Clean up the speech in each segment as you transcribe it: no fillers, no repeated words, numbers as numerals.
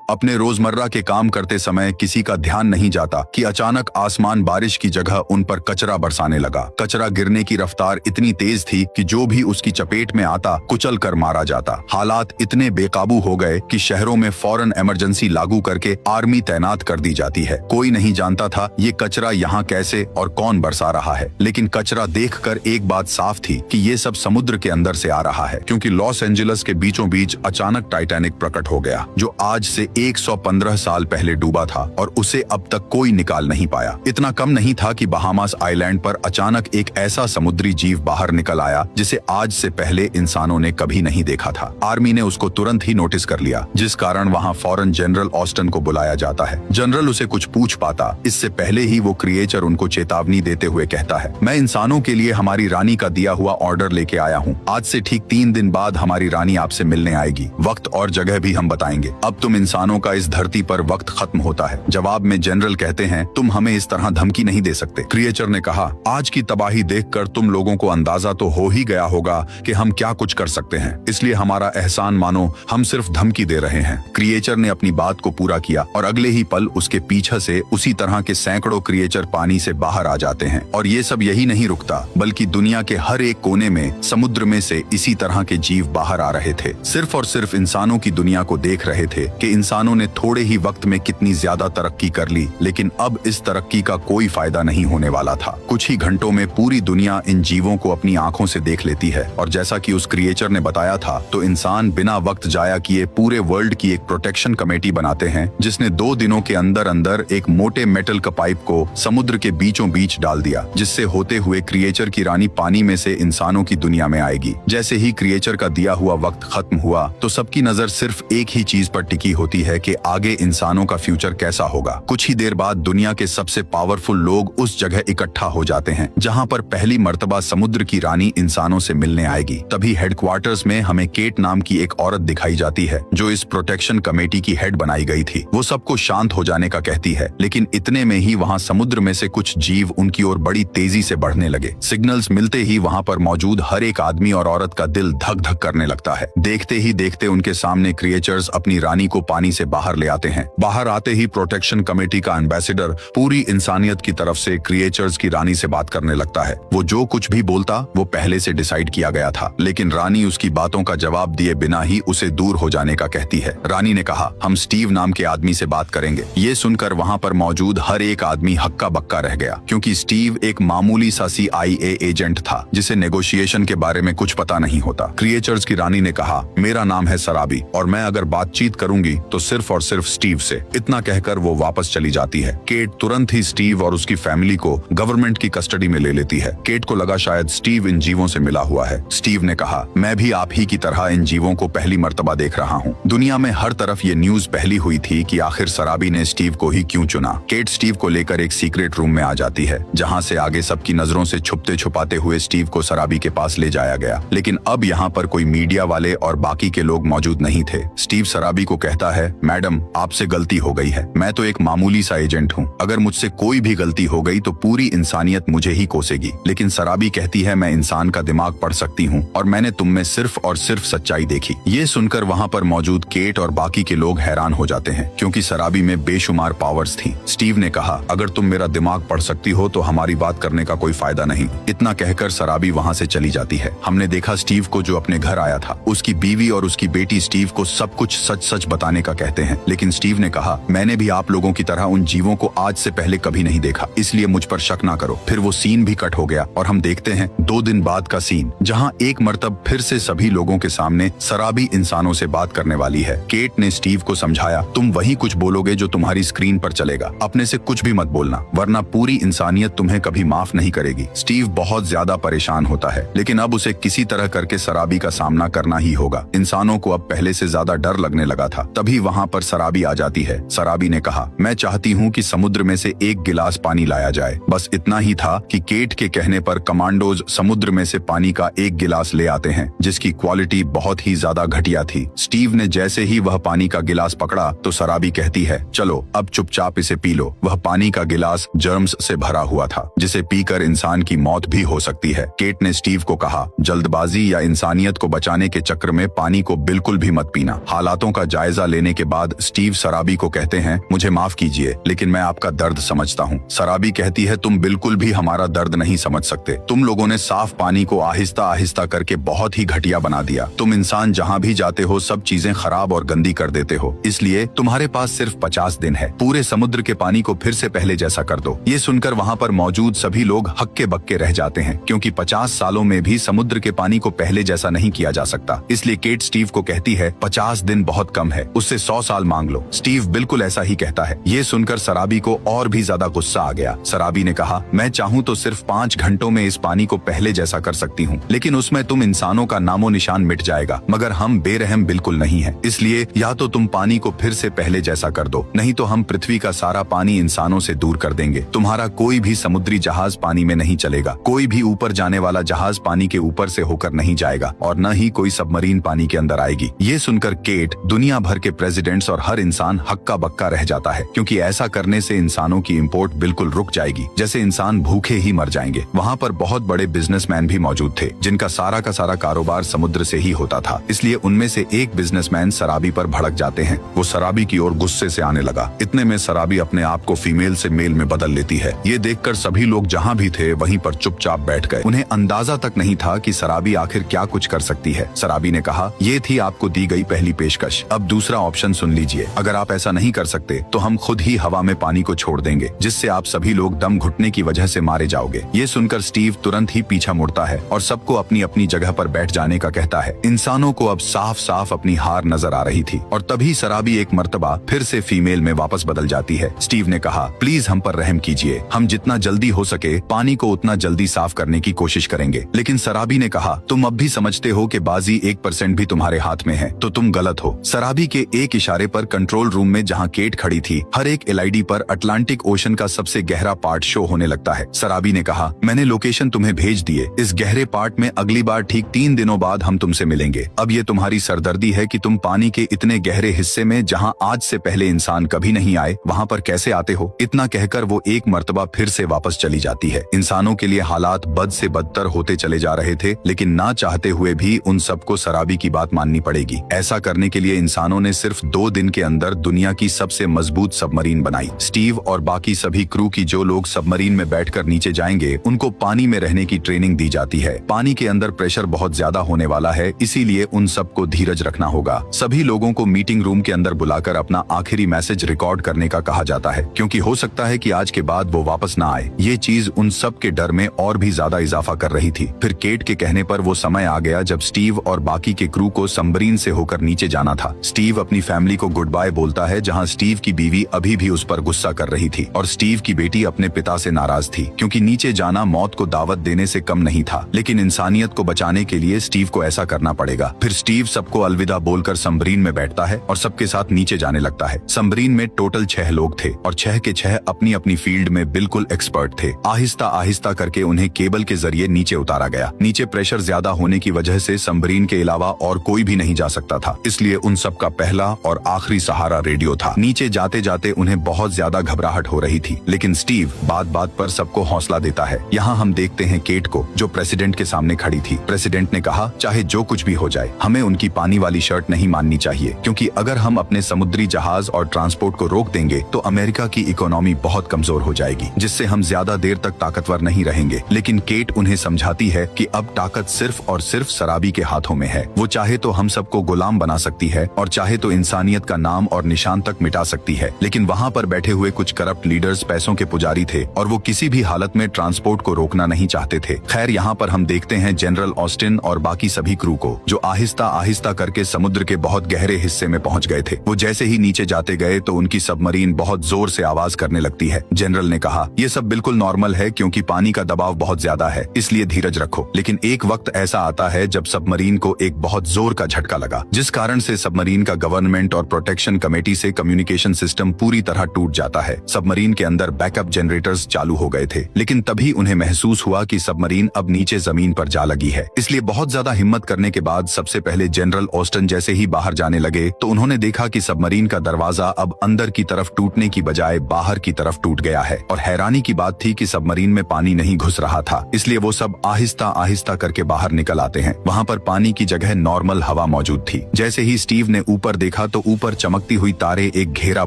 अपने रोजमर्रा के काम करते समय किसी का ध्यान नहीं जाता कि अचानक आसमान बारिश की जगह उन पर कचरा बरसाने लगा। कचरा गिरने की रफ्तार इतनी तेज थी कि जो भी उसकी चपेट में आता कुचल कर मारा जाता। हालात इतने बेकाबू हो गए कि शहरों में फौरन इमरजेंसी लागू करके आर्मी तैनात कर दी जाती है। कोई नहीं जानता था ये कचरा यहाँ कैसे और कौन बरसा रहा है, लेकिन कचरा देखकर एक बात साफ थी कि ये सब समुद्र के अंदर से आ रहा है, क्योंकि लॉस एंजलिस के बीचों बीच अचानक टाइटैनिक प्रकट हो गया, जो आज से 115 साल पहले डूबा था और उसे अब तक कोई निकाल नहीं पाया। इतना कम नहीं था कि बहामास आइलैंड पर अचानक एक ऐसा समुद्री जीव बाहर निकल आया जिसे आज से पहले इंसानों ने कभी नहीं देखा था। आर्मी ने उसको तुरंत ही नोटिस कर लिया, जिस कारण वहाँ फौरन जनरल ऑस्टन को बुलाया जाता है। जनरल उसे कुछ पूछ पाता इससे पहले ही वो क्रिएचर उनको चेतावनी देते हुए कहता है, मैं इंसानों के लिए हमारी रानी का दिया हुआ ऑर्डर लेके आया हूँ। आज से ठीक 3 दिन बाद हमारी रानी आपसे मिलने आएगी। वक्त और जगह भी हम बताएंगे। अब तुम इंसानों का इस धरती पर वक्त खत्म होता है। जवाब में जनरल कहते हैं, तुम हमें इस तरह धमकी नहीं दे सकते। क्रिएचर ने कहा, आज की तबाही देखकर तुम लोगों को अंदाजा तो हो ही गया होगा कि हम क्या कुछ कर सकते हैं, इसलिए हमारा एहसान मानो, हम सिर्फ धमकी दे रहे हैं। क्रिएचर ने अपनी बात को पूरा किया और अगले ही पल उसके पीछे से उसी तरह के सैकड़ों क्रिएचर पानी से बाहर आ जाते हैं। और ये सब यही नहीं रुकता, बल्कि दुनिया के हर एक कोने में समुद्र में से इसी तरह के जीव बाहर आ रहे थे, सिर्फ और सिर्फ इंसानों की दुनिया को देख रहे थे कि इंसानों ने थोड़े ही वक्त में कितनी ज्यादा तरक्की कर ली। लेकिन अब इस तरक्की का कोई फायदा नहीं होने वाला था। कुछ ही घंटों में पूरी दुनिया इन जीवों को अपनी आंखों से देख लेती है। और जैसा कि उस क्रिएचर ने बताया था, तो इंसान बिना वक्त जाया किए पूरे वर्ल्ड की एक प्रोटेक्शन कमेटी बनाते हैं, जिसने 2 दिनों के अंदर अंदर एक मोटे मेटल का पाइप को समुद्र के बीचों बीच डाल दिया, जिससे होते हुए क्रिएचर की रानी पानी में से इंसानों की दुनिया में आएगी। जैसे ही क्रिएचर का दिया हुआ वक्त खत्म हुआ तो सबकी नजर सिर्फ एक ही चीज पर टिकी होती है कि आगे इंसानों का फ्यूचर कैसा होगा। कुछ ही देर बाद दुनिया के सबसे पावरफुल लोग उस जगह इकट्ठा हो जाते हैं जहां पर पहली मर्तबा समुद्र की रानी इंसानों से मिलने आएगी। तभी हेडक्वार्टर्स में हमें केट नाम की एक औरत दिखाई जाती है, जो इस प्रोटेक्शन कमेटी की हेड बनाई गई थी। वो सबको शांत हो जाने का कहती है, लेकिन इतने में ही वहाँ समुद्र में से कुछ जीव उनकी ओर बड़ी तेजी से बढ़ने लगे। सिग्नल्स मिलते ही वहाँ पर मौजूद हर एक आदमी और औरत का दिल धक धक करने लगता है। देखते ही देखते उनके सामने क्रिएचर्स अपनी रानी को पानी से बाहर ले आते हैं। बाहर आते ही प्रोटेक्शन कमेटी का एम्बेसडर पूरी इंसानियत की तरफ से क्रिएचर्स की रानी से बात करने लगता है। वो जो कुछ भी बोलता वो पहले से डिसाइड किया गया था, लेकिन रानी उसकी बातों का जवाब दिए बिना ही उसे दूर हो जाने का कहती है। रानी ने कहा, हम स्टीव नाम के आदमी से बात करेंगे। ये सुनकर वहाँ पर मौजूद हर एक आदमी हक्का बक्का रह गया, क्योंकि स्टीव एक मामूली सा CIA एजेंट था, जिसे नेगोशिएशन के बारे में कुछ पता नहीं होता। क्रिएचर्स की रानी ने कहा, मेरा नाम है सराबी और मैं अगर बातचीत करूंगी तो सिर्फ और सिर्फ स्टीव से। इतना कहकर वो वापस चली जाती है। केट तुरंत ही स्टीव और उसकी फैमिली को गवर्नमेंट की कस्टडी में ले लेती है। केट को लगा शायद स्टीव इन जीवों से मिला हुआ है। स्टीव ने कहा, मैं भी आप ही की तरह इन जीवों को पहली मर्तबा देख रहा हूँ। दुनिया में हर तरफ ये न्यूज फैली हुई थी कि आखिर सराबी ने स्टीव को ही क्यों चुना। केट स्टीव को लेकर एक सीक्रेट रूम में आ जाती है, जहाँ से आगे सबकी नजरों से छुपते छुपाते हुए स्टीव को सराबी के पास ले जाया गया। लेकिन अब यहाँ पर कोई मीडिया वाले और बाकी के लोग मौजूद नहीं थे। स्टीव सराबी को कहता है, मैडम आपसे गलती हो गई है, मैं तो एक मामूली सा एजेंट हूँ, अगर मुझसे कोई भी गलती हो गई तो पूरी इंसानियत मुझे ही कोसेगी। लेकिन सराबी कहती है, मैं इंसान का दिमाग पढ़ सकती हूँ और मैंने तुम में सिर्फ और सिर्फ सच्चाई देखी। ये सुनकर वहाँ पर मौजूद केट और बाकी के लोग हैरान हो जाते हैं, क्योंकि सराबी में बेशुमार पावर्स थी। स्टीव ने कहा, अगर तुम मेरा दिमाग पढ़ सकती हो तो हमारी बात करने का कोई फायदा नहीं। इतना कहकर सराबी वहाँ से चली जाती है। हमने देखा स्टीव को जो अपने घर आया था, उसकी बीवी और उसकी बेटी स्टीव को सब कुछ सच सच बताने का कहते हैं। लेकिन स्टीव ने कहा, मैंने भी आप लोगों की तरह उन जीवों को आज से पहले कभी नहीं देखा, इसलिए मुझ पर शक ना करो। फिर वो सीन भी कट हो गया और हम देखते हैं 2 दिन बाद का सीन, जहाँ एक मर्तब फिर से सभी लोगों के सामने सराबी इंसानों से बात करने वाली है। केट ने स्टीव को समझाया, तुम वही कुछ बोलोगे जो तुम्हारी स्क्रीन पर चलेगा, अपने से कुछ भी मत बोलना, वरना पूरी इंसानियत तुम्हें कभी माफ नहीं करेगी। स्टीव बहुत ज्यादा परेशान होता है, लेकिन अब उसे किसी तरह करके सराबी का सामना करना ही होगा। इंसानों को अब पहले से ज्यादा डर लगने लगा था। तभी वहाँ पर सराबी आ जाती है। सराबी ने कहा, मैं चाहती हूँ कि समुद्र में से 1 गिलास पानी लाया जाए। बस इतना ही था कि केट के कहने पर कमांडोज समुद्र में से पानी का 1 गिलास ले आते हैं, जिसकी क्वालिटी बहुत ही ज्यादा घटिया थी। स्टीव ने जैसे ही वह पानी का गिलास पकड़ा तो सराबी कहती है, चलो अब चुपचाप इसे पी लो। वह पानी का गिलास जर्म्स से भरा हुआ था, जिसे पीकर इंसान की मौत भी हो सकती है। केट ने स्टीव को कहा, जल्दबाजी या इंसानियत को बचाने के चक्कर में पानी को बिल्कुल भी मत पीना। हालातों का जायजा लेने के बाद स्टीव सराबी को कहते हैं, मुझे माफ कीजिए लेकिन मैं आपका दर्द समझता हूँ। सराबी कहती है, तुम बिल्कुल भी हमारा दर्द नहीं समझ सकते। तुम लोगों ने साफ पानी को आहिस्ता आहिस्ता करके बहुत ही घटिया बना दिया। तुम इंसान जहाँ भी जाते हो सब चीजें खराब और गंदी कर देते हो, इसलिए तुम्हारे पास सिर्फ 50 दिन है। पूरे समुद्र के पानी को फिर से पहले जैसा कर दो। ये सुनकर वहाँ पर मौजूद सभी लोग हक्के बक्के रह जाते हैं, क्योंकि 50 सालों में भी समुद्र के पानी को पहले जैसा नहीं किया जा सकता। इसलिए केट स्टीव को कहती है, 50 दिन बहुत कम है, उससे 100 साल मांग लो। स्टीव बिल्कुल ऐसा ही कहता है। ये सुनकर सराबी को और भी ज्यादा गुस्सा आ गया। सराबी ने कहा, मैं चाहूँ तो सिर्फ 5 घंटों में इस पानी को पहले जैसा कर सकती हूँ, लेकिन उसमें तुम इंसानों का नामो निशान मिट जाएगा। मगर हम बेरहम बिल्कुल नहीं है, इसलिए या तो तुम पानी को फिर से पहले जैसा कर दो, नहीं तो हम पृथ्वी का सारा पानी इंसानों से दूर कर देंगे। तुम्हारा कोई भी समुद्री जहाज पानी में नहीं चलेगा, कोई भी ऊपर जाने वाला जहाज पानी के ऊपर से होकर नहीं जाएगा, और न ही कोई सबमरीन पानी के अंदर आएगी। ये सुनकर केट, दुनिया भर के प्रेसिडेंट्स और हर इंसान हक्का बक्का रह जाता है, क्योंकि ऐसा करने से इंसानों की इंपोर्ट बिल्कुल रुक जाएगी, जैसे इंसान भूखे ही मर जाएंगे। वहाँ पर बहुत बड़े बिजनेसमैन भी मौजूद थे, जिनका सारा का सारा कारोबार समुद्र से ही होता था। इसलिए उनमें से एक बिजनेसमैन सराबी पर भड़क जाते हैं। वो सराबी की ओर गुस्से से आने लगा। इतने में सराबी अपने आप को फीमेल से मेल में बदल लेती है। ये देखकर सभी लोग जहाँ भी थे वहीं पर चुपचाप बैठ गए। उन्हें अंदाजा तक नहीं था कि सराबी आखिर क्या कुछ कर सकती है। सराबी ने कहा, ये थी आपको दी गई पहली पेशकश, अब दूसरा ऑप्शन सुन लीजिए। अगर आप ऐसा नहीं कर सकते तो हम खुद ही हवा में पानी को छोड़ देंगे, जिससे आप सभी लोग दम घुटने की वजह से मारे जाओगे। ये सुनकर स्टीव तुरंत ही पीछा मुड़ता है और सबको अपनी अपनी जगह पर बैठ जाने का कहता है। इंसानों को अब साफ साफ अपनी हार नजर आ रही थी, और तभी सराबी एक मर्तबा फिर से फीमेल में वापस बदल जाती है। स्टीव ने कहा, प्लीज हम पर रहम कीजिए, हम जितना जल्दी हो सके पानी को उतना जल्दी साफ करने की कोशिश करेंगे। लेकिन सराबी ने कहा, तुम अब भी समझते हो कि बाजी 1% भी तुम्हारे हाथ में है, तो तुम गलत हो। सराबी के एक इशारे पर कंट्रोल रूम में जहाँ केट खड़ी थी, हर एक एलईडी पर अटलांटिक ओशन का सबसे गहरा पार्ट शो होने लगता है। सराबी ने कहा, मैंने लोकेशन तुम्हें भेज दिए, इस गहरे पार्ट में अगली बार ठीक 3 दिनों बाद हम तुमसे मिलेंगे। अब ये तुम्हारी सरदर्दी है कि तुम पानी के इतने गहरे हिस्से में, जहाँ आज से पहले इंसान कभी नहीं आए, वहाँ पर कैसे आते हो। इतना कहकर वो एक मर्तबा फिर से वापस चली जाती है। इंसानों के लिए हालात बद से बदतर होते चले जा रहे थे, लेकिन ना चाहते हुए भी उन सबको सराबी की बात माननी पड़ेगी। ऐसा करने के लिए इंसानों ने सिर्फ 2 दिन के अंदर दुनिया की सबसे मजबूत सबमरीन बनाई। स्टीव और बाकी सभी क्रू की जो लोग सबमरीन में बैठकर नीचे जाएंगे, उनको पानी में रहने की ट्रेनिंग दी जाती है। पानी के अंदर प्रेशर बहुत ज्यादा होने वाला है, इसीलिए उन सबको धीरज रखना होगा। सभी लोगों को मीटिंग रूम के अंदर बुलाकर अपना आखिरी मैसेज रिकॉर्ड करने का कहा जाता है, क्योंकि हो सकता है कि आज के बाद वो वापस ना आए। ये चीज उन सब के डर में और भी ज्यादा इजाफा कर रही थी। फिर केट के कहने पर वो समय आ गया जब स्टीव और बाकी के क्रू को सबमरीन से होकर नीचे जाना था। स्टीव अपनी फैमिली को गुड बाय बोलता है, जहाँ स्टीव की बीवी अभी भी उस पर गुस्सा कर रही थी, और स्टीव की बेटी अपने पिता से नाराज थी, क्योंकि नीचे जाना मौत को दावत देने से कम नहीं था। लेकिन इंसानियत को बचाने के लिए स्टीव को ऐसा करना पड़ेगा। फिर स्टीव सबको अलविदा बोलकर सबमरीन में बैठता है और सबके साथ नीचे जाने लगता है। सबमरीन में टोटल 6 लोग थे, और 6 के 6 अपनी अपनी फील्ड में बिल्कुल एक्सपर्ट थे। आहिस्ता आहिस्ता करके उन्हें केबल के जरिए नीचे उतारा गया। नीचे प्रेशर ज्यादा होने की वजह से सबमरीन के अलावा और कोई भी नहीं जा सकता था, इसलिए उन सब का पहला और आखिरी सहारा रेडियो था। नीचे जाते जाते उन्हें बहुत ज्यादा घबराहट हो रही थी, लेकिन स्टीव बात बात पर सबको हौसला देता है। यहाँ हम देखते हैं केट को, जो प्रेसिडेंट के सामने खड़ी थी। प्रेसिडेंट ने कहा, चाहे जो कुछ भी हो जाए, हमें उनकी पानी वाली शर्ट नहीं माननी चाहिए, क्योंकि अगर हम अपने समुद्री जहाज और ट्रांसपोर्ट को रोक देंगे तो अमेरिका की इकोनॉमी बहुत कमजोर हो जाएगी, जिससे हम ज्यादा देर तक ताकतवर नहीं रहेंगे। लेकिन केट उन्हें समझाती है कि अब ताकत सिर्फ और सिर्फ सराबी के हाथों में है। वो चाहे तो हम सबको गुलाम बना सकती है, और चाहे तो इंसानियत का नाम और निशान तक मिटा सकती है। लेकिन वहाँ पर बैठे हुए कुछ करप्ट लीडर्स पैसों के पुजारी थे, और वो किसी भी हालत में ट्रांसपोर्ट को रोकना नहीं चाहते थे। खैर, यहाँ पर हम देखते हैं जनरल ऑस्टिन और बाकी सभी क्रू को, जो आहिस्ता आहिस्ता करके समुद्र के बहुत गहरे हिस्से में पहुंच गए थे। वो जैसे ही नीचे जाते गए तो उनकी सबमरीन बहुत जोर से आवाज करने लगती है। जनरल ने कहा, ये सब बिल्कुल नॉर्मल है, क्योंकि पानी का दबाव बहुत ज्यादा है, इसलिए धीरज रखो। लेकिन एक वक्त ऐसा आता है जब सबमरीन को एक बहुत जोर का झटका लगा, जिस कारण से सबमरीन का गवर्नमेंट और प्रोटेक्शन कमेटी से कम्युनिकेशन सिस्टम पूरी तरह टूट जाता है। सबमरीन के अंदर बैकअप जनरेटर्स चालू हो गए थे, लेकिन तभी उन्हें महसूस हुआ कि सबमरीन अब नीचे जमीन पर जा लगी है। इसलिए बहुत ज्यादा हिम्मत करने के बाद सबसे पहले जनरल ऑस्टिन जैसे ही बाहर जाने लगे तो उन्होंने देखा कि सबमरीन का दरवाजा अब अंदर की तरफ टूटने की बजाय बाहर की तरफ टूट गया है। और हैरानी की बात थी कि सबमरीन में पानी नहीं घुस रहा था, इसलिए वो सब आहिस्ता आहिस्ता करके बाहर निकल आते हैं। वहाँ पर पानी की जगह नॉर्मल हवा मौजूद थी। जैसे ही स्टीव ने ऊपर देखा तो ऊपर चमकती हुई तारे एक घेरा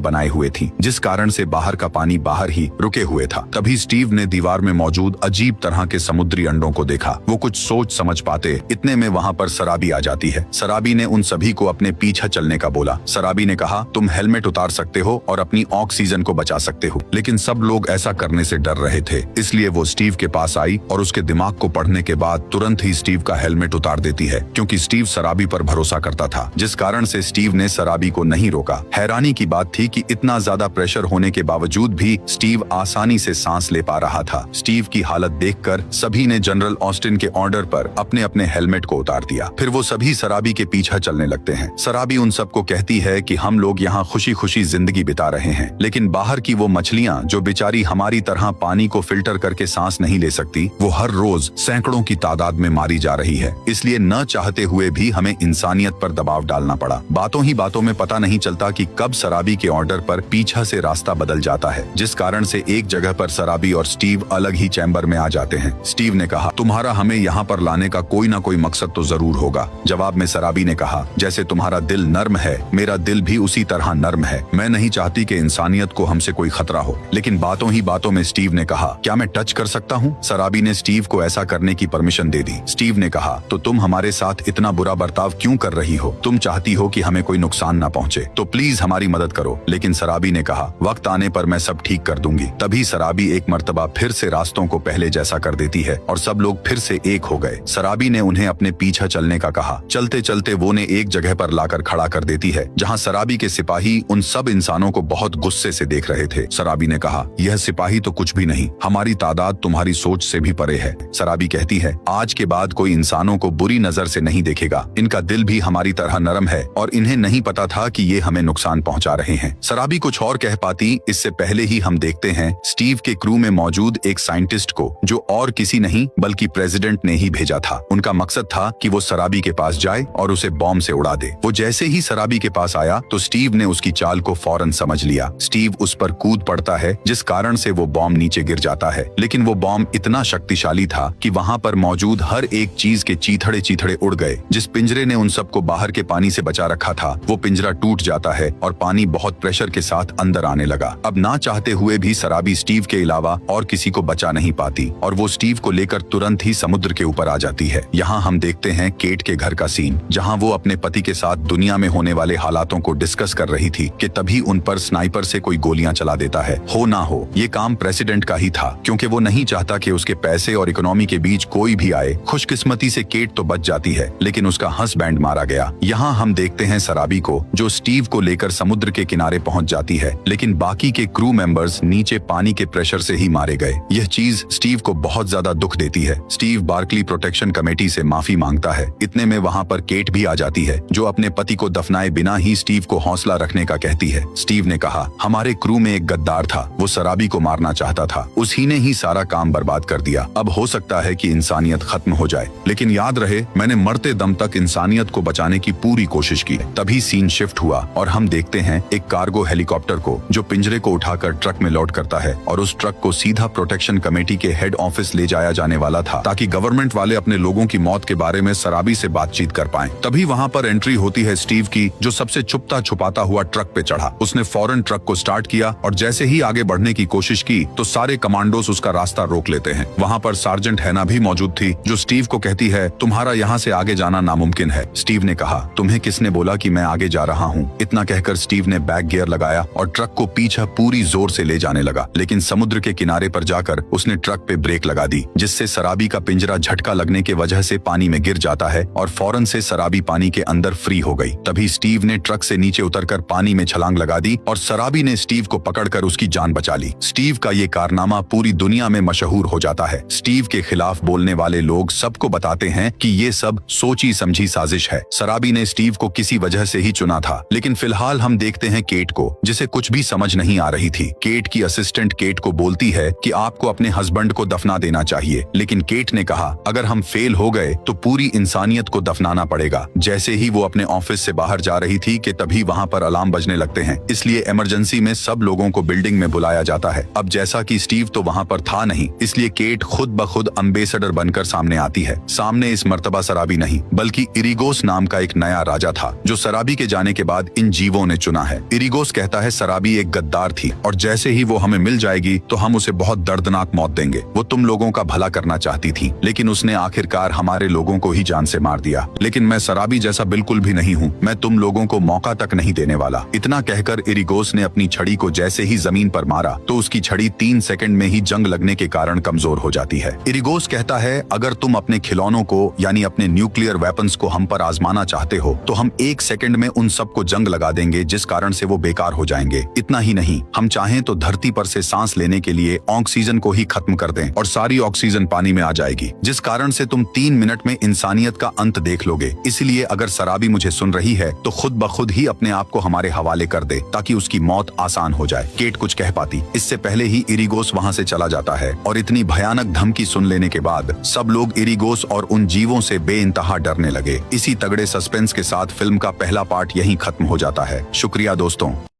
बनाए हुए थीं, जिस कारण से बाहर का पानी बाहर ही रुके हुए था। तभी स्टीव ने दीवार में मौजूद अजीब तरह के समुद्री अंडों को देखा। वो कुछ सोच समझ पाते इतने में वहाँ पर सराबी आ जाती है। सराबी ने उन सभी को अपने पीछे चलने का बोला। सराबी ने कहा, तुम हेलमेट उतार सकते हो और अपनी ऑक्सीजन को बचा सकते हो। लेकिन सब लोग ऐसा करने से डर रहे थे, इसलिए वो स्टीव के पास आई और उसके दिमाग को पढ़ने के बाद तुरंत ही स्टीव का हेलमेट उतार देती है, क्योंकि स्टीव सराबी पर भरोसा करता था, जिस कारण से स्टीव ने सराबी को नहीं रोका। हैरानी की बात थी कि इतना ज्यादा प्रेशर होने के बावजूद भी स्टीव आसानी से सांस ले पा रहा था। स्टीव की हालत देखकर सभी ने जनरल ऑस्टिन के ऑर्डर पर अपने अपने हेलमेट को उतार दिया। फिर वो सभी सराबी के पीछे चलने लगते हैं। सराबी उन सबको कहती है कि हम लोग यहाँ खुशी खुशी जिंदगी बिता रहे हैं, लेकिन बाहर की वो मछलियाँ जो बेचारी हमारी तरह पानी को फिल्टर करके सांस नहीं ले सकती, वो हर रोज सैकड़ों की तादाद में मारी जा रही है। इसलिए न चाहते हुए भी हमें इंसानियत पर दबाव डालना पड़ा। बातों ही बातों में पता नहीं चलता कि कब सराबी के ऑर्डर पर पीछा से रास्ता बदल जाता है, जिस कारण से एक जगह पर सराबी और स्टीव अलग ही चैम्बर में आ जाते हैं। स्टीव ने कहा, तुम्हारा हमें यहाँ पर लाने का कोई ना कोई मकसद तो जरूर होगा। जवाब में सराबी ने कहा, जैसे तुम्हारा दिल नर्म है, मेरा दिल भी उसी तरह नर्म है। मैं नहीं चाहती कि इंसानियत को हमसे कोई खतरा हो। लेकिन बातों ही बातों में स्टीव ने कहा, क्या मैं टच कर सकता हूँ? सराबी ने स्टीव को ऐसा करने की परमिशन दे दी। स्टीव ने कहा, तो तुम हमारे साथ इतना बुरा बर्ताव क्यों कर रही हो? तुम चाहती हो कि हमें कोई नुकसान ना पहुँचे, तो प्लीज हमारी मदद करो। लेकिन सराबी ने कहा, वक्त आने पर मैं सब ठीक कर दूंगी। तभी सराबी एक मर्तबा फिर से रास्तों को पहले जैसा कर देती है और सब लोग फिर से एक हो गए। सराबी ने उन्हें अपने पीछे चलने का कहा। चलते चलते वो ने एक जगह पर लाकर खड़ा कर देती है, जहाँ सराबी के सिपाही उन सब इंसानों को बहुत गुस्से से देख रहे थे। सराबी ने कहा, यह सिपाही तो कुछ भी नहीं, हमारी तादाद तुम्हारी सोच से भी परे है। सराबी कहती है, आज के बाद कोई इंसानों को बुरी नजर से नहीं देखेगा। इनका दिल भी हमारी तरह नरम है और इन्हें नहीं पता था कि ये हमें नुकसान पहुंचा रहे हैं। सराबी कुछ और कह पाती इससे पहले ही हम देखते हैं स्टीव के क्रू में मौजूद एक साइंटिस्ट को, जो और किसी नहीं बल्कि प्रेसिडेंट ने ही भेजा था। उनका मकसद था कि वो सराबी के पास जाए और उसे बॉम्ब से उड़ा दे। वो जैसे ही सराबी के पास आया तो स्टीव ने उसकी चाल को फौरन समझ लिया। स्टीव उस पर कूद पड़ता है, जिस कारण से वो बॉम्ब नीचे गिर जाता है। लेकिन वो बॉम्ब इतना शक्तिशाली था कि वहाँ पर मौजूद हर एक चीज के चीथड़े चीथड़े उड़ गए। जिस पिंजरे ने उन सबको बाहर के पानी से बचा रखा था, वो पिंजरा टूट जाता है और पानी बहुत प्रेशर के साथ अंदर आने लगा। अब ना चाहते हुए भी सराबी स्टीव के अलावा और किसी को बचा नहीं पाती और वो स्टीव को लेकर तुरंत ही समुद्र के ऊपर आ जाती है। यहाँ हम देखते हैं केट के घर का सीन, जहाँ वो अपने पति के साथ दुनिया में होने वाले हालातों को डिस्कस कर रही थी कि तभी उन पर स्नाइपर से कोई गोलियां चला देता है। हो ना हो, ये काम प्रेसिडेंट का ही था, क्योंकि वो नहीं चाहता कि उसके पैसे और इकोनॉमी के बीच कोई भी आए। खुशकिस्मती से केट तो बच जाती है, लेकिन उसका हस्बैंड मारा गया। यहाँ हम देखते हैं सराबी को, जो स्टीव को लेकर समुद्र के किनारे पहुंच जाती है, लेकिन बाकी के क्रू मेंबर्स नीचे पानी के प्रेशर से ही मारे गए। यह चीज स्टीव को बहुत ज्यादा दुख देती है। स्टीव बार्कली प्रोटेक्शन कमेटी से माफी मांगता है। इतने में वहाँ पर केट भी आ जाती है, जो अपने पति को दफनाए बिना ही स्टीव को हौसला रखने का कहती है। स्टीव ने कहा, हमारे क्रू में एक गद्दार था, वो सराबी को मारना चाहता था, उसी ने ही सारा काम बर्बाद कर दिया। अब हो सकता है कि इंसानियत खत्म हो जाए, लेकिन याद रहे मैंने मरते दम तक इंसानियत को बचाने की पूरी कोशिश की। तभी सीन शिफ्ट हुआ और हम देखते हैं एक कार्गो हेलीकॉप्टर को, जो पिंजरे को उठाकर ट्रक में लोड करता है और उस ट्रक को सीधा प्रोटेक्शन कमेटी के हेड ऑफिस ले जाया जाने वाला था, ताकि गवर्नमेंट वाले अपने लोगों की मौत के बारे में सराबी से बातचीत कर पाएं। तभी वहाँ पर एंट्री होती है स्टीव की, जो सबसे छुपता छुपाता हुआ ट्रक पे चढ़ा। उसने फौरन ट्रक को स्टार्ट किया और जैसे ही आगे बढ़ने की कोशिश की तो सारे कमांडोस उसका रास्ता रोक लेते हैं। वहाँ पर सार्जेंट हैना भी मौजूद थी, जो स्टीव को कहती है, तुम्हारा यहाँ से आगे जाना नामुमकिन है। स्टीव ने कहा, तुम्हें किसने बोला कि मैं आगे जा रहा हूँ? इतना कहकर स्टीव ने बैक गियर लगाया और ट्रक को पीछे पूरी जोर से ले जाने लगा, लेकिन समुद्र के किनारे पर जाकर उसने ट्रक पे ब्रेक लगा दी, जिससे सराबी का पिंजरा झटका लगने के वजह से पानी में गिर जाता है और फौरन से सराबी पानी के अंदर फ्री हो गई। तभी स्टीव ने ट्रक से नीचे उतरकर पानी में छलांग लगा दी और सराबी ने स्टीव को पकड़कर उसकी जान बचा ली। स्टीव का ये कारनामा पूरी दुनिया में मशहूर हो जाता है। स्टीव के खिलाफ बोलने वाले लोग सबको बताते हैं कि ये सब सोची समझी साजिश है। सराबी ने स्टीव को किसी वजह से ही चुना था, लेकिन फिलहाल हम देखते हैं केट को, जिसे कुछ भी समझ नहीं आ रही थी। केट की असिस्टेंट केट को बोलती है कि आपको अपने हस्बैंड को दफना देना चाहिए, लेकिन केट ने कहा, अगर हम फेल हो गए तो पूरी इंसानियत को दफनाना पड़ेगा। जैसे ही वो अपने ऑफिस से बाहर जा रही थी कि तभी वहाँ पर अलार्म बजने लगते हैं, इसलिए इमरजेंसी में सब लोगों को बिल्डिंग में बुलाया जाता है। अब जैसा कि स्टीव तो वहाँ पर था नहीं, इसलिए केट खुद ब खुद अम्बेसडर बनकर सामने आती है। सामने इस मर्तबा सराबी नहीं बल्कि इरिगोस नाम का एक नया राजा था, जो सराबी के जाने के बाद इन जीवों ने चुना है। इरिगोस कहता है सराबी एक गद्दार थी और जैसे ही वो हमें मिल जाएगी तो हम उसे बहुत दर्दनाक मौत देंगे। वो तुम लोगों का भला करना चाहती थी, लेकिन उसने आखिरकार हमारे लोगों को ही जान से मार दिया। लेकिन मैं सराबी जैसा बिल्कुल भी नहीं हूँ, मैं तुम लोगों को मौका तक नहीं देने वाला। इतना कहकर इरिगोस ने अपनी छड़ी को जैसे ही जमीन पर मारा तो उसकी छड़ी 3 सेकंड में ही जंग लगने के कारण कमजोर हो जाती है। इरिगोस कहता है अगर तुम अपने खिलौनों को यानी अपने न्यूक्लियर वेपन्स को हम पर आजमाना चाहते हो तो हम 1 सेकंड में उन सबको जंग लगा देंगे, जिस कारण से वो बेकार हो जाएंगे। इतना ही नहीं, हम चाहें तो धरती पर से सांस लेने के लिए ऑक्सीजन को ही खत्म कर दें और सारी ऑक्सीजन पानी में आ जाएगी, जिस कारण से तुम 3 मिनट में इंसानियत का अंत देख लोगे। इसलिए अगर सराबी मुझे सुन रही है तो खुद ब खुद ही अपने आप को हमारे हवाले कर दे ताकि उसकी मौत आसान हो जाए। केट कुछ कह पाती इससे पहले ही इरिगोस वहां से चला जाता है और इतनी भयानक धमकी सुन लेने के बाद सब लोग इरिगोस और उन जीवों से बेइंतहा डरने लगे। इसी तगड़े सस्पेंस के साथ फिल्म का पहला पार्ट यहीं खत्म हो जाता है। शुक्रिया दोस्तों।